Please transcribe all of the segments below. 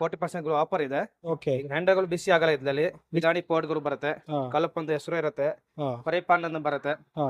40% offer ಇದೆ. Okay. ಈಗ ಹ್ಯಾಂಡಲ್ಗಳು ಬಿಸಿ ಆಗಲ್ಲ ಇದ್ರಲ್ಲಿ. ಬಿರಾಣಿ ಪೌಡ್ಗಳು ಬರುತ್ತೆ, ಹಾ ಕಲಪ್ ಅಂತ ಹೆಸರು ಇರುತ್ತೆ, ಹಾ ಫ್ರೈ ಪಾನ್ ಅಂತ ಬರುತ್ತೆ, ಹಾ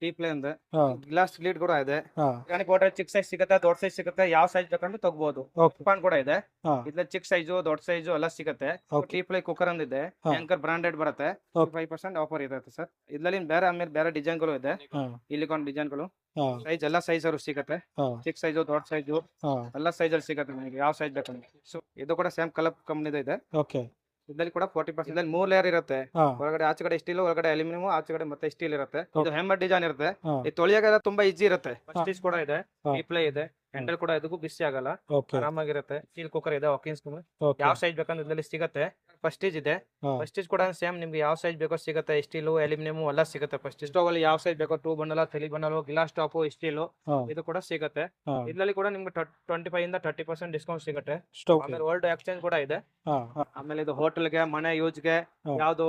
ಟೀ ಪ್ಲೇ ಅಂತ ಹಾ ಗ್ಲಾಸ್ ಲೀಡ್ ಕೂಡ ಇದೆ. ಹಾ ಬಿರಾಣಿ ಪೌಡರ್ ಚಿಕ್ಕ ಸೈಜ್ ಸಿಗುತ್ತೆ, ದೊಡ್ಡ ಸೈಜ್ ಸಿಗುತ್ತೆ, ಯಾವ ಸೈಜ್ ಬೇಕಂದ್ರೆ ತಗೋಬಹುದು. ಓಕೆ. ಪಾನ್ ಕೂಡ ಇದೆ. ಹಾ ಇದ್ರಲ್ಲಿ ಚಿಕ್ಕ ಸೈಜು ದೊಡ್ಡ ಸೈಜು ಎಲ್ಲ ಸಿಗುತ್ತೆ. ಓಕೆ. ಟೀ ಪ್ಲೇ ಕುಕ್ಕರ್ ಅಂತ ಇದೆ, ಹಾ ಆಂಕರ್ ಬ್ರಾಂಡೆಡ್ ಬರುತ್ತೆ. ಓಕೆ. 5% ಆಫರ್ ಇರುತ್ತೆ ಸರ್. ಇದ್ರಲ್ಲಿ ಬೇರೆ ಆಮೇಲೆ ಬೇರೆ ಡಿಸೈನ್ಗಳು ಇದೆ, ಹಾ ಇಲ್ಲಿಗೊಂದು ಡಿಸೈನ್ಗಳು. ಹಾ ಸೈಜ್ ಎಲ್ಲ ಸೈಜ್ ಅವರು ಸಿಗುತ್ತೆ, ಹಾ ಚಿಕ್ಕ ಸೈಜು ದೊಡ್ಡ ಸೈಜು ಹಾ ಎಲ್ಲ ಸೈಜಲ್ಲಿ ಸಿಗುತ್ತೆ ನಿಮಗೆ, ಯಾವ ಸೈಜ್ ಬೇಕಂದ್ರೆ. ಸೊ ಇದು ಕೂಡ ಸೇಮ್ ಕಲಪ್ ಕಂಪ್ನಿದು ಇದೆ. ಓಕೆ. ಇದ್ರಲ್ಲಿ ಕೂಡ 40% ಇದ್ರಲ್ಲಿ 3 ಲೇಯರ್ ಇರುತ್ತೆ. ಹಾ ಒಳಗಡೆ ಆಚೆ ಕಡೆ ಸ್ಟೀಲ್, ಒಳಗಡೆ ಅಲ್ಯೂಮಿನಿಯಂ, ಆಚೆ ಕಡೆ ಮತ್ತೆ ಸ್ಟೀಲ್ ಇರುತ್ತೆ. ಇದು ಹೆಮ್ಮರ್ ಡಿಸೈನ್ ಇರುತ್ತೆ. ಹಾ ಈ ತೊಳೆಯಾಗೆಲ್ಲ ತುಂಬಾ ಈಜಿ ಇರುತ್ತೆ. ಹಾ. ಸ್ಟೀಚ್ ಕೂಡ ಇದೆ, ಹಾ. ರಿಪ್ಲೈ ಇದೆ, ಹ್ಯಾಂಡಲ್ ಕೂಡ ಇದಕ್ಕೂ ಬಿಸಿ ಆಗಲ್ಲ, ಓಕೆ. ಆರಾಮಾಗಿರುತ್ತೆ. ಸ್ಟೀಲ್ ಕುಕ್ಕರ್ ಇದೆ, ವಾಕಿಂಗ್ಸ್ ಓಕೆ. ಯಾವ ಸೈಜ್ ಬೇಕಂದ್ರೆ ಇದ್ರಲ್ಲಿ ಸಿಗುತ್ತೆ. ಫಸ್ಟೇಜ್ ಇದೆ, ಹಾ ಫಸ್ಟೇಜ್ ಕೂಡ ಸೇಮ್ ನಿಮ್ಗೆ ಯಾವ ಸೈಜ್ ಬೇಕೋ ಸಿಗುತ್ತೆ. ಸ್ಟೀಲು ಅಲ್ಯೂಮಿನಿಯಂ ಎಲ್ಲ ಸಿಗುತ್ತೆ. ಫಸ್ಟ್ ಸ್ಟವ್ ಅಲ್ಲಿ ಯಾವ ಸೈಜ್ ಬೇಕೋ 2 bundle, 3 bundle, glass top, steel ಹಾ ಇದು ಕೂಡ ಸಿಗುತ್ತೆ. ಹಾ ಇದ್ರಲ್ಲಿ ಕೂಡ ನಿಮ್ಗೆ 25 ಇಂದ 30% ಡಿಸ್ಕೌಂಟ್ ಸಿಗುತ್ತೆ. ಸ್ಟವ್. ಆಮೇಲೆ ಓಲ್ಡ್ ಎಕ್ಸ್ಚೇಂಜ್ ಕೂಡ ಇದೆ. ಹಾ ಹಾ ಆಮೇಲೆ ಇದು ಹೋಟೆಲ್ಗೆ, ಮನೆ ಯೂಸ್ಗೆ, ಹಾ. ಯಾವ್ದು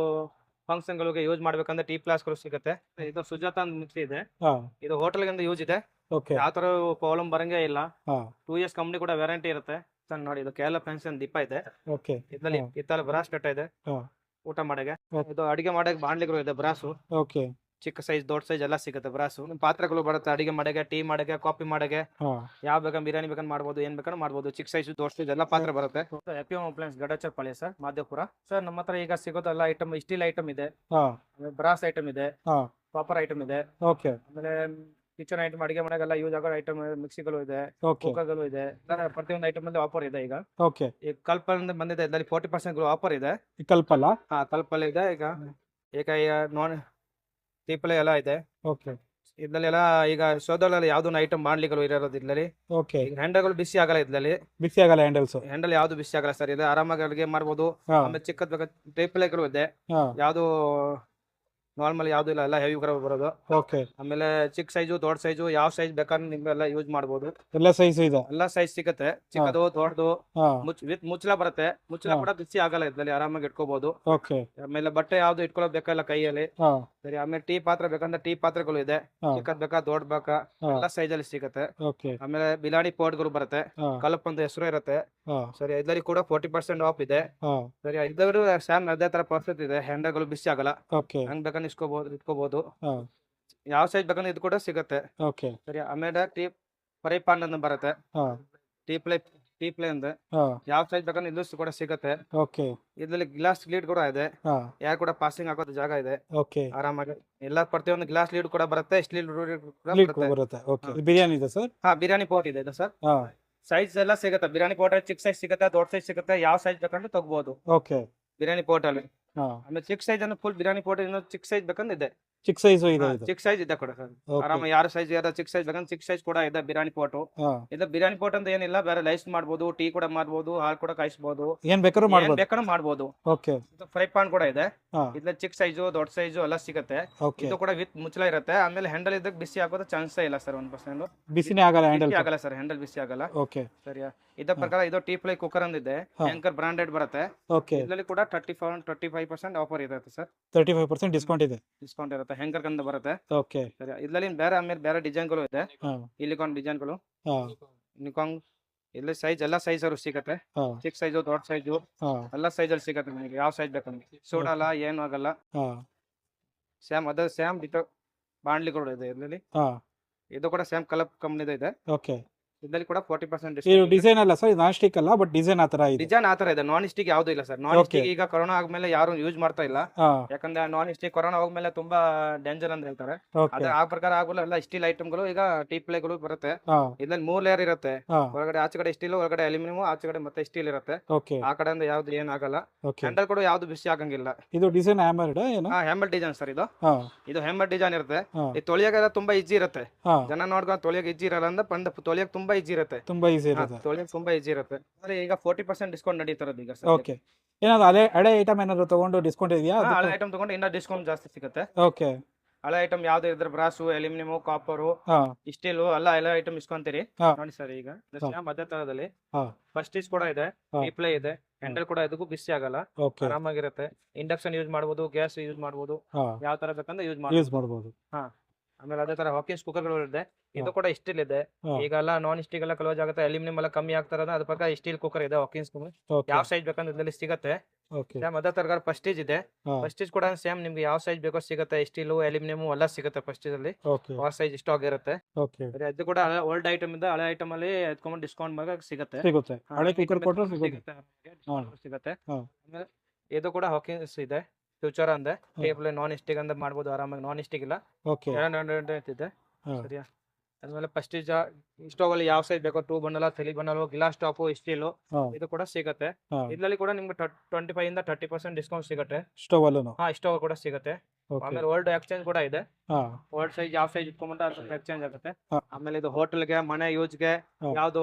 ಫಂಕ್ಷನ್ ಗಳಿಗೆ ಯೂಸ್ ಮಾಡ್ಬೇಕಂದ್ರೆ ಟೀ ಗ್ಲಾಸ್ಗಳು ಸಿಗುತ್ತೆ. ಇದು ಸುಜಾತ ಅಂತ ಮಿಕ್ಸಿ ಇದೆ, ಹಾ ಇದು ಹೋಟೆಲ್ಗೆ ಯೂಸ್ ಇದೆ. ಓಕೆ. ಯಾವ ತರ ಪ್ರಾಬ್ಲಮ್ ಬರಂಗೇ ಇಲ್ಲ. ಹಾ 2 ಇಯರ್ಸ್ ಕಂಪ್ನಿ ಕೂಡ ವ್ಯಾರಂಟಿ ಇರುತ್ತೆ. ಸರ್ ನೋಡಿ, ಇದು ಕೇರಳ ಪೆನ್ಷನ್ ದೀಪ ಇದೆ. ಓಕೆ. ಇದ್ರಲ್ಲಿ ಹಾ. ಇತ್ತಲ್ಲಿ ಬ್ರಾಸ್ಲೆಟ್ ಇದೆ, ಹಾ ಊಟ ಮಾಡಗೆ. ಓಕೆ. ಇದು ಅಡಿಗೆ ಮಾಡಕ್ಕೆ ಬಾಂಡ್ಲಿಗಳು ಇದೆ, ಬ್ರಾಸು ಓಕೆ. ಚಿಕ್ಕ ಸೈಜ್ ದೊಡ್ಡ ಸೈಜ್ ಎಲ್ಲ ಸಿಗುತ್ತೆ. ಬ್ರಾಸು ಪಾತ್ರೆಗಳು ಬರುತ್ತೆ, ಅಡಿಗೆ ಮಾಡಗೆ, ಟೀ ಮಾಡಗೆ, ಕಾಫಿ ಮಾಡಗೆ, ಹಾ ಯಾವ ಬೇಕಂದ್ರೆ ಬಿರಿಯಾನಿ ಬೇಕಂದ್ರೆ ಮಾಡ್ಬೋದು, ಏನ್ ಬೇಕಂದ್ರೆ ಮಾಡ್ಬೋದು. ಚಿಕ್ಕ ಸೈಜ್ ದೊಡ್ಡ ಸೈಜ್ ಎಲ್ಲ ಪಾತ್ರೆ ಬರುತ್ತೆ. ಎಪಿಎಂ ಅಪ್ಲೈನ್ಸ್ ಗಡಚರ್ ಪಾಳ್ಯ ಸರ್, ಮಾದೇಪುರ. ಸರ್ ನಮ್ಮ ಹತ್ರ ಈಗ ಸಿಗೋದೆಲ್ಲ ಐಟಮ್ ಸ್ಟೀಲ್ ಐಟಮ್ ಇದೆ, ಹಾ ಬ್ರಾಸ್ ಐಟಮ್ ಇದೆ, ಹಾ ಕಾಪರ್ ಐಟಮ್ ಇದೆ, ಓಕೆ. ಆಮೇಲೆ ಕಿಚನ್ ಐಟಮ್ ಅಡಿಗೆ ಮನೆಗೆಲ್ಲ ಯೂಸ್ ಆಗೋ ಐಟಮ್ ಮಿಕ್ಸಿಗಳು ಇದೆ, ಓಕೆ. ಕುಕ್ಕರ್ಗಳು ಇದೆ. ಪ್ರತಿಯೊಂದು ಐಟಮ್ ಅಲ್ಲಿ ಆಫರ್ ಇದೆ. ಈಗ ಓಕೆ. ಈ ಕಲ್ಪಲ್ ಬಂದಿದೆ, ಇದರಲ್ಲಿ 40% ಆಫರ್ ಇದೆ. ಈ ಕಲ್ಪಲ್ಲ. ಹಾ ಕಲ್ಪಲ್ ಇದೆ. ಈಗ ನಾನ್ ಟೀಪಲ್ ಎಲ್ಲ ಇದೆ. ಓಕೆ. ಇದ್ರಲ್ಲೆಲ್ಲ ಈಗ ಸೋದರಲ್ಲಿ ಯಾವ್ದು ಐಟಮ್ ಮಾಡ್ಲಿಗಳು ಇರೋದು. ಇದ್ರಲ್ಲಿ ಓಕೆ. ಈಗ ಹ್ಯಾಂಡಲ್ಗಳು ಬಿಸಿ ಆಗಲ್ಲ. ಇದ್ರಲ್ಲಿ ಬಿಸಿ ಆಗಲ್ಲ ಹ್ಯಾಂಡಲ್ಸ್. ಹ್ಯಾಂಡಲ್ ಯಾವ್ದು ಬಿಸಿ ಆಗಲ್ಲ ಸರ್. ಇದೆ ಆರಾಮಾಗಿ ಅಡುಗೆ ಮಾಡ್ಬೋದು. ಹಾ ಆಮೇಲೆ ಚಿಕ್ಕದ್ ಬೇಕಾದ ಟೀಪಲ್ಗಳು ಇದೆ, ಹಾ ಯಾವ್ದು ನಾರ್ಮಲ್ ಯಾವ್ದು ಇಲ್ಲ, ಎಲ್ಲ ಹೆವಿ ಬರೋದು. ಓಕೆ. ಆಮೇಲೆ ಚಿಕ್ಕ ಸೈಜು ದೊಡ್ಡ ಸೈಜು ಯಾವ ಸೈಜ್ ಬೇಕಾದ್ರೆ ನಿಮ್ಗೆಲ್ಲ ಯೂಸ್ ಮಾಡ್ಬೋದು. ಎಲ್ಲ ಸೈಜ್ ಇದೆ. ಎಲ್ಲ ಸೈಜ್ ಸಿಗುತ್ತೆ, ಚಿಕ್ಕದು ದೊಡ್ಡದು. ಹಾ ವಿತ್ ಮುಚ್ಚಳ ಬರುತ್ತೆ, ಮುಚ್ಚಳ ಹಾ. ಕೂಡ ಬಿಸಿ ಆಗಲ್ಲ. ಇದ್ರಲ್ಲಿ ಆರಾಮಾಗಿ ಇಟ್ಕೋಬಹುದು. ಓಕೆ. ಆಮೇಲೆ ಬಟ್ಟೆ ಯಾವ್ದು ಇಟ್ಕೊಳ್ಳೋದು ಬೇಕಲ್ಲ ಕೈಯಲ್ಲಿ. ಹಾ ಸರಿ, ಆಮೇಲೆ ಟೀ ಪಾತ್ರೆ ಬೇಕಂದ್ರೆ ಟೀ ಪಾತ್ರೆಗಳು ಇದೆ, ಹಾ ಚಿಕ್ಕದ್ ಬೇಕಾ ದೊಡ್ಡ ಬೇಕಾ ಹಾ ಎಲ್ಲ ಸೈಜ್ ಅಲ್ಲಿ ಸಿಗುತ್ತೆ. ಓಕೆ. ಆಮೇಲೆ ಬಿಲಾಡಿ ಪೌಡ್ಗಳು ಬರುತ್ತೆ, ಹಾ ಕಲಪ್ ಅಂತ ಹೆಸರು ಇರುತ್ತೆ. ಹಾ ಸರಿ, ಇದರಲ್ಲಿ ಕೂಡ 40% ಆಫ್ ಇದೆ. ಹಾ ಸರಿ, ಇದ್ರೂ ಸ್ಯಾಮ್ ಅದೇ ತರ ಪರ್ಫೆಕ್ಟ್ ಇದೆ. ಹ್ಯಾಂಡಲ್ಗಳು ಬಿಸಿ ಆಗಲ್ಲ, ಓಕೆ. ಹಂಗ್ ಬೇಕಂದ್ರೆ ಇಟ್ಕೋಬಹುದು. ಹಾ ಯಾವ ಸೈಜ್ ಬೇಕಂದ್ರೆ ಇದು ಕೂಡ ಸಿಗುತ್ತೆ. ಓಕೆ. ಸರಿ, ಆಮೇಲೆ ಫ್ರೈ ಪಾನ್ ಅಂತ ಬರುತ್ತೆ, ಹಾ ಟೀ ಪ್ಲೇ ಅಂತ ಹಾ ಯಾವ ಸೈಜ್ ಬೇಕಂದ್ರೆ ಇದು ಕೂಡ ಸಿಗುತ್ತೆ. ಓಕೆ. ಇದ್ರಲ್ಲಿ ಗ್ಲಾಸ್ ಲೀಡ್ ಕೂಡ ಇದೆ, ಹಾ ಯಾರು ಕೂಡ ಪಾಸಿಂಗ್ ಹಾಕೋದು ಜಾಗ ಇದೆ ಓಕೆ. ಆರಾಮಾಗಿ. ಎಲ್ಲ ಪ್ರತಿಯೊಂದು ಗ್ಲಾಸ್ ಲೀಡ್ ಕೂಡ ಬರುತ್ತೆ, ಸ್ಟೀಲ್ ಕೂಡ ಲೀಡ್ ಬರುತ್ತೆ. ಬರುತ್ತೆ. ಓಕೆ. ಬಿರಿಯಾನಿ ಇದೆ ಸರ್. ಹಾ ಬಿರಿಯಾನಿ ಪೋಟ್ ಇದೆ ಸರ್. ಹಾ ಸೈಜ್ ಎಲ್ಲ ಸಿಗುತ್ತೆ. ಬಿರಿಯಾನಿ ಪೋಟ್ ಚಿಕ್ಕ ಸೈಜ್ ಸಿಗುತ್ತೆ, ದೊಡ್ಡ ಸೈಜ್ ಸಿಗುತ್ತೆ, ಯಾವ ಸೈಜ್ ಬೇಕಂದ್ರೆ ತಗೋಬಹುದು ಓಕೆ. ಬಿರಿಯಾನಿ ಪೋಟ್ ಅಲ್ಲಿ. ಹಾ ಆಮೇಲೆ ಚಿಕ್ಕ ಸೈಜ್ ಅನ್ನು ಫುಲ್ ಬಿರಿಯಾನಿ ಪೋಟ್ ಚಿಕ್ಕ ಸೈಜ್ ಬೇಕಂದ್ರೆ ಇದೆ. ಚಿಕ್ಕ ಸೈಜ್ ಇದೆ ಇದು. ಚಿಕ್ಕ ಸೈಜ್ ಇದೆ ಕೂಡ ಸರ್. ಓಕೆ. ಆರಾಮ ಯಾರು ಸೈಜ್ ಯಾರು ಚಿಕ್ಕ ಸೈಜ್ ಬೇಕಂದ್ರೆ ಚಿಕ್ಕ ಸೈಜ್ ಕೂಡ ಇದೆ ಬಿರಿಯಾನಿ ಪೋಟು. ಹಾ ಇದು ಬಿರಿಯಾನಿ ಪೋಟ್ ಅಂತ ಏನಿಲ್ಲ, ಬೇರೆ ಲೈಸ್ ಮಾಡ್ಬೋದು, ಟೀ ಕೂಡ ಮಾಡ್ಬೋದು, ಹಾಲು ಕೂಡ ಕಾಯಿಸ್ಬೋದು, ಏನ್ ಬೇಕಾದ್ರೂ ಏನ್ ಮಾಡ್ಬೋದು. ಬೇಕಾದ್ರೂ ಮಾಡ್ಬೋದು. ಓಕೆ. ಫ್ರೈ ಪಾನ್ ಕೂಡ ಇದೆ. ಹಾ ಇದ್ರಲ್ಲಿ ಚಿಕ್ಕ ಸೈಜು ದೊಡ್ಡ ಸೈಜು ಎಲ್ಲ ಸಿಗುತ್ತೆ. ಓಕೆ. ಇದು ಕೂಡ ವಿತ್ ಮುಚ್ಚಳ ಇರುತ್ತೆ. ಆಮೇಲೆ ಹ್ಯಾಂಡಲ್ ಇದಕ್ಕೆ ಬಿಸಿ ಆಗೋದು ಚಾನ್ಸೇ ಇಲ್ಲ ಸರ್. 1% ಬಿಸಿನೇ ಆಗಲ್ಲ ಹ್ಯಾಂಡಲ್. ಆಗಲ್ಲ ಸರ್, ಹ್ಯಾಂಡಲ್ ಬಿಸಿ ಆಗಲ್ಲ. ಓಕೆ. ಸರಿಯಾ, ಇದ ಪ್ರಕಾರ ಇದು ಟೀ ಪ್ಲೈ ಕುಕ್ಕರ್ ಅಂದಿದೆ, ಹಾ. ಆಂಕರ್ ಬ್ರಾಂಡೆಡ್ ಬರುತ್ತೆ. ಓಕೆ. ಇದರಲ್ಲಿ ಕೂಡ 35% ಆಫರ್ ಇರುತ್ತೆ ಸರ್. 35% ಡಿಸ್ಕೌಂಟ್ ಇದೆ. ಡಿಸ್ಕೌಂಟ್ ಇರುತ್ತೆ, ಹ್ಯಾಂಕರ್ ಕಂದು ಬರುತ್ತೆ. ಓಕೆ. ಸರಿ, ಇದರಲ್ಲಿ ಬೇರೆ ಆಮೇಲೆ ಬೇರೆ ಡಿಸೈನ್ಗಳು ಇದೆ. ಹಾ ಇಲ್ಲಿಗೊಂದು ಡಿಸೈನ್ಗಳು, ಹಾ ನಿಕಾಂಗ್ ಇಲ್ಲಿ ಸೈಜ್ ಎಲ್ಲ ಸೈಜ್ ಅವರು ಸಿಗುತ್ತೆ. ಹಾ ಚಿಕ್ಕ ಸೈಜು ದೊಡ್ಡ ಸೈಜು ಹಾ ಎಲ್ಲ ಸೈಜ್ ಅಲ್ಲಿ ಸಿಗುತ್ತೆ ನಿಮಗೆ, ಯಾವ ಸೈಜ್ ಬೇಕಂದ್ರೆ. ಸುಡಲ್ಲ, ಏನು ಆಗಲ್ಲ. ಹಾ ಸ್ಯಾಮ್ ಡಿಟೋ ಬಾಂಡ್ಲಿಗಳು ಇದೆ ಇದರಲ್ಲಿ. ಹಾ ಇದು ಕೂಡ ಸೇಮ್ ಕಲಪ್ ಕಂಪ್ನಿದು ಇದೆ. ಓಕೆ. ಇದರಲ್ಲಿ ಕೂಡ 40% ಇದು ಡಿಸ್ಕೌಂಟ್. ಡಿಸೈನ್ ಅಲ್ಲ ಸರ್, ನಾನ್ ಸ್ಟಿಕ್ ಅಲ್ಲ, ಬಟ್ ಡಿಸೈನ್ ಆತರ ಇದೆ. ಡಿಸೈನ್ ಆತರ ಇದೆ, ನಾನ್ ಸ್ಟಿಕ್ ಯಾವ್ದು ಇಲ್ಲ ಸರ್. ನಾನ್ Okay. ಸ್ಟಿಕ್ ಈಗ ಕೊರೋನಾ ಆದ್ಮೇಲೆ ಯಾರು ಯೂಸ್ ಮಾಡ್ತಾ ಇಲ್ಲ, ಹಾ ಯಾಕಂದ್ರೆ ನಾನ್ ಸ್ಟಿಕ್ ಕೊರೋನಾ ಹೋಗ್ಮೇಲೆ ತುಂಬಾ ಡೇಂಜರ್ ಅಂತ ಹೇಳ್ತಾರೆ. ಓಕೆ. ಅದೇ ಆ ಪ್ರಕಾರ ಆಗಲ್ಲ, ಎಲ್ಲ ಸ್ಟೀಲ್ ಐಟಮ್ಗಳು ಈಗ ಟೀ ಪ್ಲೇಗಳು ಬರುತ್ತೆ. ಹಾ ಇದ್ರಲ್ಲಿ 3 ಲೇಯರ್ ಇರುತ್ತೆ, ಹಾ ಒಳಗಡೆ ಆಚೆ ಕಡೆ ಸ್ಟೀಲ್, ಒಳಗಡೆ ಅಲ್ಯೂಮಿನಿಯಂ, ಆಚೆ ಕಡೆ ಮತ್ತೆ ಸ್ಟೀಲ್ ಇರುತ್ತೆ. ಓಕೆ. ಆ ಕಡೆಯಿಂದ ಯಾವ್ದು ಏನಾಗಲ್ಲ. ಓಕೆ. ಹ್ಯಾಂಡಲ್ ಕೂಡ ಯಾವ್ದು ಬಿಸಿ ಆಗಂಗಿಲ್ಲ. ಇದು ಡಿಸೈನ್ ಹ್ಯಾಮರ್ಡ್ ಏನು? ಹ್ಯಾಮರ್ ಡಿಸೈನ್ ಸರ್ ಇದು. ಹಾ ಇದು ಹ್ಯಾಮರ್ ಡಿಸೈನ್ ಇರುತ್ತೆ. ಹಾ ಈ ತೊಳಿಯಾಗೆಲ್ಲ ತುಂಬಾ ಈಜಿ ಇರುತ್ತೆ. ಹಾ ಜನ ನೋಡ್ಕೊಂಡು ತೊಳಿಯಕ್ಕೆ ಈಜಿ ಇರಲ್ಲ ಅಂತ ಬಂದ ತೊಳಿಯಕ್ಕೆ ತುಂಬಾ ಈಜಿ ಇರುತ್ತೆ. ತುಂಬಾ ಈಸಿ ಇರುತ್ತೆ. ತೊಳಿಯಕ್ಕೆ ತುಂಬಾ ಈಜಿ ಇರುತ್ತೆ. ಅಂದ್ರೆ ಈಗ 40% ಡಿಸ್ಕೌಂಟ್ ನಡೀತಿರೋದು ಈಗ ಸರ್. ಓಕೆ. ಏನಾದ್ರು ಹಳೆ ಐಟಮ್ ಏನಾದ್ರು ತಗೊಂಡು ಡಿಸ್ಕೌಂಟ್ ಇದೆಯಾ? ಹಳೆ ಐಟಮ್ ತಗೊಂಡು ಇನ್ನ ಡಿಸ್ಕೌಂಟ್ ಜಾಸ್ತಿ ಸಿಗುತ್ತೆ. ಓಕೆ. ಹಳೆ ಐಟಮ್ ಯಾವ್ದು ಇದ್ರೆ ಬ್ರಾಸು, ಅಲ್ಯೂಮಿನಿಯಂ, ಕಾಪರು, ಹಾ ಸ್ಟೀಲು ಎಲ್ಲ ಐಟಮ್ ಇಸ್ಕೊಂತೀರಿ. ಹಾ. ನೋಡಿ ಸರ್, ಈಗ ಹಾ. ಮಧ್ಯ ತರದಲ್ಲಿ ಹಾ ಫಸ್ಟ್ ಸ್ಟೀಚ್ ಕೂಡ ಇದೆ, ಹಾ. ರಿಪ್ಲೈ ಇದೆ, ಹ್ಯಾಂಡಲ್ ಕೂಡ ಇದಕ್ಕೂ ಬಿಸಿ ಆಗಲ್ಲ, ಓಕೆ. ಆರಾಮಾಗಿರುತ್ತೆ. ಇಂಡಕ್ಷನ್ ಯೂಸ್ ಮಾಡ್ಬೋದು, ಗ್ಯಾಸ್ ಯೂಸ್ ಮಾಡ್ಬೋದು, ಹಾ ಯಾವ ತರ ಬೇಕಂದ್ರೆ ಯೂಸ್ ಯೂಸ್ ಮಾಡ್ಬೋದು. ಮಾಡ್ಬೋದು. ಆಮೇಲೆ ಅದೇ ತರ ಹಾಕಿನ್ಸ್ ಕುಕ್ಕರ್ಗಳು ಇದೆ. ಇದು ಹಾ. ಕೂಡ ಸ್ಟೀಲ್ ಇದೆ. ಹಾ. ಈಗೆಲ್ಲ ನಾನ್ ಸ್ಟಿಕ್ ಎಲ್ಲ ಕ್ಲೋಸ್ ಆಗುತ್ತೆ, ಅಲ್ಯೂಮಿನಿಯಂ ಎಲ್ಲ ಕಮ್ಮಿ ಆಗ್ತಾರದ ಅದ್ರ ಪ್ರಕಾರ ಸ್ಟೀಲ್ ಕುಕ್ಕರ್ ಇದೆ ಹಾಕಿನ್ಸ್. ಓಕೆ ಯಾವ ಸೈಜ್ ಬೇಕಂದ್ರೆ ಇದ್ರಲ್ಲಿ ಸಿಗುತ್ತೆ. ಓಕೆ ಸೇಮ್ ಅದೇ ತರ ಪ್ರೆಸ್ಟೀಜ್ ಇದೆ. ಹಾ. ಪ್ರೆಸ್ಟೀಜ್ ಕೂಡ ಸೇಮ್ ನಿಮ್ಗೆ ಯಾವ ಸೈಜ್ ಬೇಕೋ ಸಿಗುತ್ತೆ. ಸ್ಟೀಲು ಅಲ್ಯೂಮಿನಿಯಂ ಎಲ್ಲ ಸಿಗುತ್ತೆ ಪ್ರೆಸ್ಟೀಜ್ ಅಲ್ಲಿ. ಓಕೆ ಆ ಸೈಜ್ ಇಷ್ಟು ಆಗಿರುತ್ತೆ. ಓಕೆ ಅದು ಕೂಡ ಓಲ್ಡ್ ಐಟಮ್ ಇಂದ ಹಳೆ ಐಟಮ್ ಅಲ್ಲಿ ಎತ್ಕೊಂಡ್ ಡಿಸ್ಕೌಂಟ್ ಮಾಡಿ ಸಿಗುತ್ತೆ. ಸಿಗುತ್ತೆ ಹಾ, ಹಳೆ item ಕುಕ್ಕರ್ ಕೊಟ್ಟರೆ ಎತ್ಕೊಂಡ್ ಸಿಗುತ್ತೆ. discount ಸಿಗುತ್ತೆ. ಹಾ. ಆಮೇಲೆ ಇದು ಕೂಡ ಹಾಕಿನ್ಸ್ ಇದೆ. ಫ್ಯೂಚರ್ ಅಂದೆ ಹಾ. ಟೇಬಲ್ ನಾನ್ ಸ್ಟಿಕ್ ಅಂತ ಮಾಡ್ಬೋದು ಆರಾಮಾಗಿ. ನಾನ್ ಸ್ಟಿಕ್ ಇಲ್ಲ, ಓಕೆ ಇದೆ. ಹಾ. ಸರಿಯಾ? ಆದ್ಮೇಲೆ ಪ್ರೆಸ್ಟೀಜ್ ಸ್ಟೋವ್ ಅಲ್ಲಿ ಯಾವ ಸೈಜ್ ಬೇಕೋ 2 bundle 3 bundle glass top steel ಹಾ. ಇದು ಕೂಡ ಸಿಗುತ್ತೆ. ಹಾ. ಇದ್ರಲ್ಲಿ ಕೂಡ ನಿಮ್ಗೆ 25 ಇಂದ 30% ಡಿಸ್ಕೌಂಟ್ ಸಿಗುತ್ತೆ. ಸ್ಟವ್ ಅಲ್ಲೂ ಹಾ, ಸ್ಟೋವ್ ಕೂಡ ಸಿಗುತ್ತೆ. ಓಕೆ ಆಮೇಲೆ ಓಲ್ಡ್ ಎಕ್ಸ್ಚೇಂಜ್ ಕೂಡ ಇದೆ. ಹಾ. ಓಲ್ಡ್ ಸೈಜ್ ಯಾವ ಸೈಜ್ ಇಟ್ಕೊಂಡ್ರೆ ಅದು ಎಕ್ಸ್ಚೇಂಜ್ ಆಗುತ್ತೆ. ಹಾ. ಆಮೇಲೆ ಇದು ಹೋಟೆಲ್ಗೆ ಮನೆ ಯೂಸ್ಗೆ ಹಾ. ಯಾವ್ದು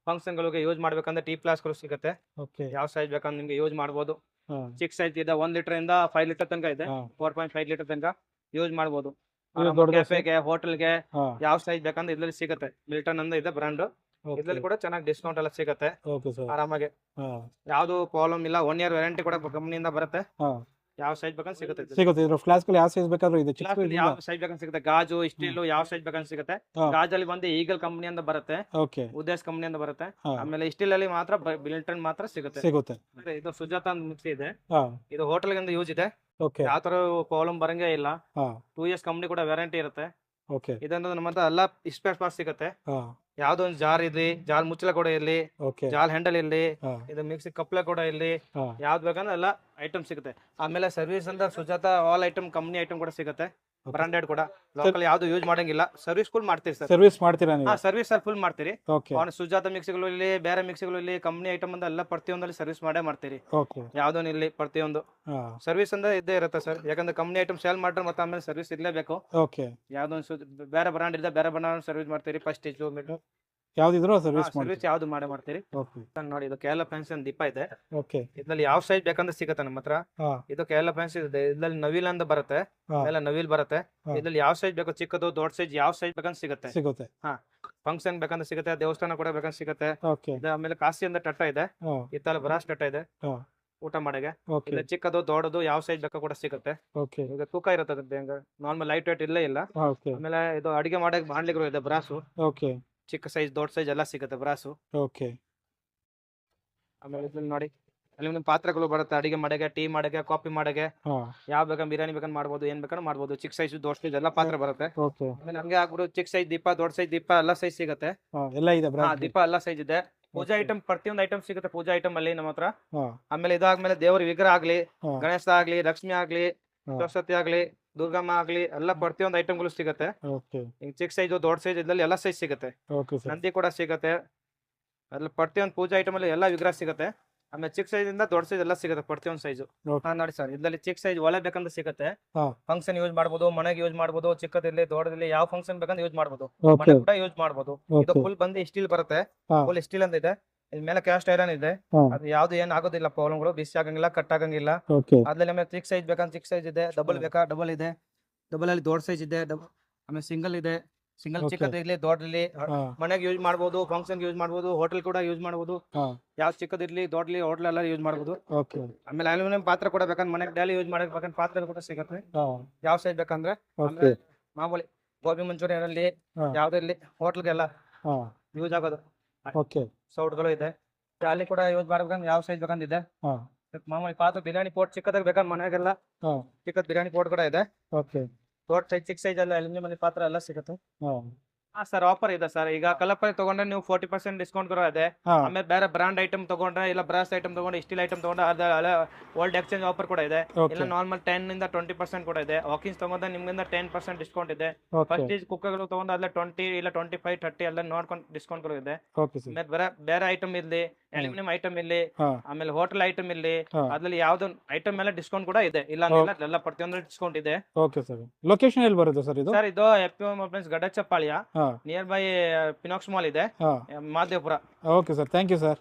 ಫಂಕ್ಷನ್ ಗಳಿಗೆ ಯೂಸ್ ಮಾಡ್ಬೇಕಂದ್ರೆ ಟೀ ಗಳು ಸಿಗುತ್ತೆ. ಓಕೆ ಯಾವ ಸೈಜ್ ಬೇಕಂದ್ರೆ ನಿಮ್ಗೆ ಯೂಸ್ ಮಾಡ್ಬೋದು. ಹಾ. ಚಿಕ್ಕ ಸೈಜ್ ಇದೆ, 1 ಲೀಟರ್ ಇಂದ 5 ಲೀಟರ್ ತನಕ ಇದೆ. ಹಾ. 4.5 ಲೀಟರ್ ತನಕ ಯೂಸ್ ಮಾಡ್ಬೋದು. ಇದು ದೊಡ್ಡದು ಕೆಫೆಗೆ ಹೋಟೆಲ್ಗೆ ಹಾ. ಯಾವ ಸೈಜ್ ಬೇಕಂದ್ರೆ ಇದ್ರಲ್ಲಿ ಸಿಗುತ್ತೆ. ಮಿಲ್ಟನ್ ಅಂತ ಇದೆ ಬ್ರಾಂಡ್. ಓಕೆ ಇದ್ರಲ್ಲಿ ಕೂಡ ಚೆನ್ನಾಗಿ ಡಿಸ್ಕೌಂಟ್ ಎಲ್ಲ ಸಿಗುತ್ತೆ ಓಕೆ ಸರ್ ಆರಾಮಾಗಿ. ಹಾ. ಯಾವ್ದು ಪ್ರಾಬ್ಲಮ್ ಇಲ್ಲ. 1 ಇಯರ್ ವ್ಯಾರಂಟಿ ಕೂಡ ಕಂಪನಿಯಿಂದ ಬರುತ್ತೆ. ಹಾ. ಯಾವ ಸೈಜ್ ಬೇಕಂದ್ರೆ ಸಿಗುತ್ತೆ ಇದ್ರಲ್ಲಿ. ಸಿಗುತ್ತೆ ಇದ್ರ ಫ್ಲಾಸ್ಕ್ ಯಾವ ಸೈಜ್ ಬೇಕಾದ್ರೂ ಇದೆ ಚಿಕ್ಕ Glass ಅಲ್ಲಿ ಯಾವ ಸೈಜ್ ಬೇಕಂದ್ರೆ ಸಿಗುತ್ತೆ. ಗಾಜು ಸ್ಟೀಲ್ ಯಾವ ಸೈಜ್ ಬೇಕಂದ್ರೆ ಸಿಗುತ್ತೆ. ಹಾ. ಗಾಜಲ್ಲಿ ಬಂದು ಈಗಲ್ ಕಂಪನಿಯಿಂದ ಬರುತ್ತೆ, ಓಕೆ ಉದ್ದೇಶ್ ಕಂಪನಿಯಿಂದ ಬರುತ್ತೆ. ಹಾ. ಆಮೇಲೆ ಸ್ಟೀಲ್ ಅಲ್ಲಿ ಮಾತ್ರ ಮಿಲ್ಟನ್ ಮಾತ್ರ ಸಿಗುತ್ತೆ. ಸಿಗುತ್ತೆ ಮತ್ತೆ ಇದು ಸುಜಾತ ಅಂತ ಮಿಕ್ಸಿ ಇದೆ. ಹಾ. ಇದು ಹೋಟೆಲ್ ಗಿಂದ ಯೂಸ್ ಇದೆ. ಓಕೆ ಯಾವ ತರ ಪ್ರಾಬ್ಲಮ್ ಬರಂಗೇ ಇಲ್ಲ. ಹಾ. 2 ಇಯರ್ಸ್ ಕಂಪನಿ ಕೂಡ ವ್ಯಾರಂಟಿ ಇರುತ್ತೆ. ಓಕೆ ಇದೊಂದು ನಮ್ಮ ಹತ್ರ ಎಲ್ಲ ಸ್ಪೇರ್ ಪಾರ್ಟ್ ಸಿಗುತ್ತೆ. ಹಾ. ಯಾವ್ದೋ ಒಂದು ಜಾರ್ ಇರ್ಲಿ, ಜಾರ್ ಮುಚ್ಚಳ ಕೂಡ ಇರ್ಲಿ, ಓಕೆ ಜಾಲ್ ಹ್ಯಾಂಡಲ್ ಇರ್ಲಿ, ಹಾ. ಇದು ಮಿಕ್ಸಿ ಕಪ್ಲೆ ಕೂಡ ಇರ್ಲಿ, ಹಾ. ಯಾವ್ದು ಬೇಕಂದ್ರೆ ಎಲ್ಲ ಐಟಮ್ ಸಿಗುತ್ತೆ. ಆಮೇಲೆ ಸರ್ವಿಸ್ ಅಂತ Sujata all item company item ಕೂಡ ಸಿಗುತ್ತೆ. ಬ್ರಾಂಡೆಡ್ ಕೂಡ ಲೋಕಲ್ ಯಾವ್ದು ಯೂಸ್ ಮಾಡಂಗಿಲ್ಲ. ಸರ್ವಿಸ್ ಫುಲ್ ಮಾಡ್ತೀರಿ ಸರ್. ಸರ್ವಿಸ್ ಮಾಡ್ತೀರಾ ನೀವು? ಹಾ, ಸರ್ವಿಸ್ ಅಲ್ಲಿ ಫುಲ್ ಮಾಡ್ತೀರಿ. ಓಕೆ ಸುಜಾತ ಮಿಕ್ಸಿಗಳು ಇಲ್ಲಿ, ಬೇರೆ ಮಿಕ್ಸಿಗಳು ಇಲ್ಲಿ, ಕಂಪನಿ ಐಟಮ್ ಅಂತ ಎಲ್ಲ ಪ್ರತಿಯೊಂದಲ್ಲಿ ಸರ್ವಿಸ್ ಮಾಡೇ ಮಾಡ್ತೀರಿ. ಓಕೆ ಯಾವ್ದೋ ಇಲ್ಲಿ ಪ್ರತಿಯೊಂದು ಹಾ. ಸರ್ವಿಸ್ ಅಂದ್ರೆ ಇದ್ದೇ ಇರುತ್ತೆ ಸರ್. ಯಾಕಂದ್ರೆ ಕಂಪನಿ ಐಟಮ್ ಸೇಲ್ ಮಾಡ್ರೆ ಮತ್ತೆ ಆಮೇಲೆ ಸರ್ವಿಸ್ ಇರ್ಲೇಬೇಕು. ಓಕೆ ಯಾವ್ದೋ ಒಂದು ಬೇರೆ ಬ್ರಾಂಡ್ ಇದೆ, ಬೇರೆ ಬ್ರಾಂಡ್ ಸರ್ವಿಸ್ ಮಾಡ್ತೀರಿ. ಫಸ್ಟ್ ಯಾವ್ದಿದ್ರು ಸರ್ವಿಸ್ ಮಾಡಿ ಸರ್ವಿಸ್ ಯಾವ್ದು ಮಾಡೇ ಮಾಡ್ತೀರಿ. ಓಕೆ ನೋಡಿ, ಇದು ಕೇರಳ ಪೆನ್ಷನ್ ದೀಪ ಇದೆ. ಓಕೆ ಇದ್ರಲ್ಲಿ ಯಾವ ಸೈಜ್ ಬೇಕಂದ್ರೆ ಸಿಗುತ್ತೆ ನಮ್ಮ ಹತ್ರ. ಹಾ. ಇದು ಕೇರಳ ಪೆನ್ಷನ್ ಇದೆ. ಇದ್ರಲ್ಲಿ ನವಿಲ್ ಅಂತ ಬರುತ್ತೆ, ಹಾ. ಎಲ್ಲ ನವಿಲ್ ಬರುತ್ತೆ. ಹಾ. ಇದ್ರಲ್ಲಿ ಯಾವ ಸೈಜ್ ಬೇಕೋ, ಚಿಕ್ಕದು ದೊಡ್ಡ ಸೈಜ್ ಯಾವ ಸೈಜ್ ಬೇಕಂದ್ರೆ ಸಿಗುತ್ತೆ. ಸಿಗುತ್ತೆ ಫಂಕ್ಷನ್ ಬೇಕಂದ್ರೆ ಸಿಗುತ್ತೆ, ದೇವಸ್ಥಾನ ಕೂಡ ಬೇಕಂದ್ರೆ ಸಿಗುತ್ತೆ. ಓಕೆ ಇದು ಆಮೇಲೆ ಕಾಸಿ ಅಂತ ಟಟ್ಟ ಇದೆ, ಹಾ. ಇತ್ತಲ್ಲ ಬ್ರಾಸ್ ಟಟ್ಟ ಇದೆ ಹಾ. ಊಟ ಮಾಡಗೆ. ಓಕೆ ಇಲ್ಲ ಚಿಕ್ಕದು ದೊಡ್ಡದು ಯಾವ ಸೈಜ್ ಬೇಕೋ ಕೂಡ ಸಿಗುತ್ತೆ. ಓಕೆ ಈಗ ತೂಕ ಇರುತ್ತೆ, ನಾರ್ಮಲ್ ಲೈಟ್ ವೇಟ್ ಇಲ್ಲೇ ಇಲ್ಲ. ಓಕೆ ಆಮೇಲೆ ಇದು ಅಡಿಗೆ ಮಾಡಕ್ ಬಾಂಡ್ಲಿಗಳು ಇದೆ, ಬ್ರಾಸು. ಓಕೆ ಚಿಕ್ಕ ಸೈಜ್ ದೊಡ್ಡ ಸೈಜ್ ಎಲ್ಲ ಸಿಗುತ್ತೆ ಬ್ರಾಸು. ಓಕೆ ಆಮೇಲೆ ಇದ್ರಲ್ಲಿ ನೋಡಿ ಅಲ್ಯೂಮಿನಿಯಂ ಪಾತ್ರೆಗಳು ಬರುತ್ತೆ. ಅಡಿಗೆ ಮಾಡಗೆ, ಟೀ ಮಾಡಗೆ, ಕಾಫಿ ಮಾಡಗೆ, ಹಾ. ಯಾವ ಬೇಕಂದ್ರೆ ಬಿರಿಯಾನಿ ಬೇಕಂದ್ರೆ ಮಾಡ್ಬೋದು, ಏನ್ ಬೇಕಂದ್ರೆ ಮಾಡ್ಬೋದು. ಚಿಕ್ಕ ಸೈಜ್ ದೊಡ್ಡ ಸೈಜ್ ಎಲ್ಲ ಪಾತ್ರೆ ಬರುತ್ತೆ. ಓಕೆ ಆಮೇಲೆ ಹಂಗೆ ಆಗ್ಬಿಡು ಚಿಕ್ಕ ಸೈಜ್ ದೀಪ, ದೊಡ್ಡ ಸೈಜ್ ದೀಪ ಎಲ್ಲ ಸೈಜ್ ಸಿಗುತ್ತೆ. ಹಾ. ಎಲ್ಲ ಇದೆ ಹಾ, ಬ್ರಾಂಡ್ ದೀಪ ಎಲ್ಲ ಸೈಜ್ ಇದೆ. ಪೂಜಾ ಐಟಮ್ ಪ್ರತಿಯೊಂದು ಐಟಮ್ ಸಿಗುತ್ತೆ ಪೂಜಾ ಐಟಮ್ ಅಲ್ಲಿ ನಮ್ಮ ಹತ್ರ. ಹಾ. ಆಮೇಲೆ ಇದಾದ್ಮೇಲೆ ದೇವ್ರ ವಿಗ್ರಹ ಆಗ್ಲಿ, ಹಾ. ಗಣೇಶ ಆಗ್ಲಿ, ಲಕ್ಷ್ಮಿ ಆಗ್ಲಿ, ಹಾ. ಸರಸ್ವತಿ ಆಗ್ಲಿ, ದುರ್ಗಮ್ಮ ಆಗ್ಲಿ, ಎಲ್ಲ ಪ್ರತಿಯೊಂದು ಐಟಮ್ಗಳು ಸಿಗುತ್ತೆ. ಓಕೆ ಹಿಂಗ್ ಚಿಕ್ಕ ಸೈಜ್ ದೊಡ್ಡ ಸೈಜ್ ಇದ್ರಲ್ಲಿ ಎಲ್ಲ ಸೈಜ್ ಸಿಗುತ್ತೆ. ಓಕೆ ಸರ್ ನಂದಿ ಕೂಡ ಸಿಗುತ್ತೆ. ಅದ್ರಲ್ಲಿ ಪ್ರತಿಯೊಂದು ಪೂಜಾ ಐಟಮ್ ಅಲ್ಲಿ ಎಲ್ಲ ವಿಗ್ರಹ ಸಿಗುತ್ತೆ. ಆಮೇಲೆ ಚಿಕ್ಕ ಸೈಜ್ ಇಂದ ದೊಡ್ಡ ಸೈಜ್ ಎಲ್ಲ ಸಿಗುತ್ತೆ ಪ್ರತಿಯೊಂದು ಸೈಜು. Okay. ನೋಡಿ ಸರ್, ಇದ್ರಲ್ಲಿ ಚಿಕ್ಕ ಸೈಜ್ ಒಲೆ ಬೇಕಂದ್ರೆ ಸಿಗುತ್ತೆ. ಹಾ. ಫಂಕ್ಷನ್ ಯೂಸ್ ಮಾಡ್ಬೋದು, ಮನೆಗೆ ಯೂಸ್ ಮಾಡ್ಬೋದು, ಚಿಕ್ಕದಿರ್ಲಿ ದೊಡ್ಡದಿರ್ಲಿ ಯಾವ ಫಂಕ್ಷನ್ ಬೇಕಂದ್ರೆ ಯೂಸ್ ಮಾಡ್ಬೋದು. ಓಕೆ ಮನೆ ಕೂಡ ಯೂಸ್ ಮಾಡ್ಬೋದು. ಇದು ಓಕೆ ಫುಲ್ ಬಂದು ಸ್ಟೀಲ್ ಬರುತ್ತೆ. ಹಾ. ಫುಲ್ ಸ್ಟೀಲ್ ಅಂತ ಇದೆ. ಇದ್ ಮೇಲೆ ಕ್ಯಾಸ್ಟ್ ಐರನ್ ಇದೆ. ಹಾ. ಅದು ಯಾವ್ದು ಏನ್ ಆಗೋದಿಲ್ಲ ಪ್ರಾಬ್ಲಮ್ಗಳು, ಬಿಸಿ ಆಗಂಗಿಲ್ಲ, ಕಟ್ ಆಗಂಗಿಲ್ಲ. ಓಕೆ ಅದ್ರಲ್ಲಿ ಆಮೇಲೆ ಚಿಕ್ಕ ಸೈಜ್ ಬೇಕಂದ್ರೆ ಚಿಕ್ಕ ಸೈಜ್ ಇದೆ, ಡಬಲ್ ಹಾ. ಬೇಕಾ ಡಬಲ್ ಇದೆ, ಡಬಲ್ ಅಲ್ಲಿ ದೊಡ್ಡ ಸೈಜ್ ಇದೆ, ಆಮೇಲೆ ಸಿಂಗಲ್ ಇದೆ. Single Okay. ಚಿಕ್ಕದಿರ್ಲಿ ದೊಡ್ಡದಿರ್ಲಿ ಹಾ. ಮನೆಗೆ ಯೂಸ್ ಮಾಡ್ಬೋದು, ಫಂಕ್ಷನ್ ಯೂಸ್ ಮಾಡ್ಬೋದು, ಹೋಟೆಲ್ ಕೂಡ ಯೂಸ್ ಮಾಡ್ಬೋದು. ಹಾ. ಯಾವ್ ಚಿಕ್ಕದಿರ್ಲಿ ದೊಡ್ಡಲಿ ಹೋಟೆಲ್ ಎಲ್ಲ ಯೂಸ್ ಮಾಡ್ಬೋದು. ಓಕೆ ಆಮೇಲೆ ಅಲ್ಯೂಮಿನಿಯಂ ಪಾತ್ರೆ ಕೂಡ ಬೇಕಂದ್ರೆ ಮನೆಗೆ ಡೈಲಿ ಯೂಸ್ ಮಾಡಕ್ ಬೇಕಂದ್ರೆ ಪಾತ್ರೆ ಕೂಡ ಸಿಗುತ್ತೆ. ಹಾ. ಯಾವ ಸೈಜ್ ಬೇಕಂದ್ರೆ. ಓಕೆ ಮಾಮೂಲಿ ಗೋಬಿ ಮಂಚೂರಿಯನ್ ಅಲ್ಲಿ ಹಾ. ಯಾವ್ದಿರ್ಲಿ ಹೋಟೆಲ್ಗೆಲ್ಲ ಹಾ. ಯೂಸ್ ಆಗೋದು ಓಕೆ ಸೌಟ್ಗಳು ಇದೆ. ಅಲ್ಲಿ ಕೂಡ ಯೂಸ್ ಮಾಡ್ಬೇಕಂದ್ರೆ ಯಾವ ಸೈಜ್ ಬೇಕಂದ್ರೆ ಇದೆ. ಹಾ. ಮಾಮೂಲಿ ಪಾತ್ರೆ ಬಿರಿಯಾನಿ ಪೋಟ್ ಚಿಕ್ಕದಾಗ ಬೇಕಂದ್ರೆ ಮನೆಗೆಲ್ಲ ಹಾ. ಚಿಕ್ಕದ್ ಬಿರಿಯಾನಿ ಪೋಟ್ ಕೂಡ ಇದೆ. ಓಕೆ ದೊಡ್ಡ ಸೈಜ್ ಚಿಕ್ಕ ಸೈಜ್ ಎಲ್ಲ ಅಲ್ಯೂಮಿನಿಯಂ ಪಾತ್ರೆ ಎಲ್ಲ ಸಿಗುತ್ತೆ. ಹಾ. ಹಾ ಸರ್, ಆಫರ್ ಇದೆ ಸರ್. ಈಗ ಕಲಪರಿ ತಗೊಂಡ್ರೆ ನೀವು 40% ಡಿಸ್ಕೌಂಟ್ ಕೂಡ ಇದೆ. ಹಾ. ಆಮೇಲೆ ಬೇರೆ ಬ್ರಾಂಡ್ ಐಟಮ್ ತಗೊಂಡ್ರೆ, ಇಲ್ಲ ಬ್ರಾಸ್ ಐಟಮ್ ತಗೊಂಡ್ರೆ, ಸ್ಟೀಲ್ ಐಟಮ್ ತಗೊಂಡ್ರೆ ಅದ ಓಲ್ಡ್ ಎಕ್ಸ್ಚೇಂಜ್ ಆಫರ್ ಕೂಡ ಇದೆ. ಓಕೆ ಇಲ್ಲ ನಾರ್ಮಲ್ 10 ಇಂದ 20% ಕೂಡ ಇದೆ. ವಾಕಿನ್ಸ್ ತಗೊಂಡ್ರೆ ನಿಮ್ಗಿಂದ 10% ಡಿಸ್ಕೌಂಟ್ ಇದೆ. ಓಕೆ ಫಸ್ಟ್ ಕುಕ್ಕರ್ಗಳು ತಗೊಂಡ್ರೆ ಅಲ್ಲೇ 20 ಇಲ್ಲ 25 30 ಎಲ್ಲ ನೋಡ್ಕೊಂಡು ಡಿಸ್ಕೌಂಟ್ ಕೂಡ ಇದೆ. ಓಕೆ ಸರ್ ಆಮೇಲೆ ಬೇರೆ ಐಟಮ್ ಇರ್ಲಿ, ಅಲ್ಯೂಮಿನಿಯಂ ಐಟಮ್ ಇರ್ಲಿ, ಹಾ. ಆಮೇಲೆ ಹೋಟೆಲ್ ಐಟಮ್ ಇರ್ಲಿ, ಹಾ. ಅದ್ರಲ್ಲಿ ಯಾವ್ದು ಐಟಮ್ ಮೇಲೆ ಡಿಸ್ಕೌಂಟ್ ಕೂಡ ಇದೆ. ಇಲ್ಲ ಅಂದಿಲ್ಲ, ಎಲ್ಲ ಪ್ರತಿಯೊಂದು ಡಿಸ್ಕೌಂಟ್ ಇದೆ. ಓಕೆ ಸರ್ ಲೊಕೇಶನ್ ಎಲ್ಲಿ ಬರುತ್ತೆ ಸರ್ ಇದು? ಸರ್, ಇದು FPO ಮೊಬೈಲ್ಸ್ ಗಡಚಪಾಳ್ಯ ಹಾ. ನಿಯರ್ ಬೈ ಪಿನಾಕ್ಸ್ ಮಾಲ್ ಇದೆ, ಹಾ. Mahadevapura. Okay sir thank you sir.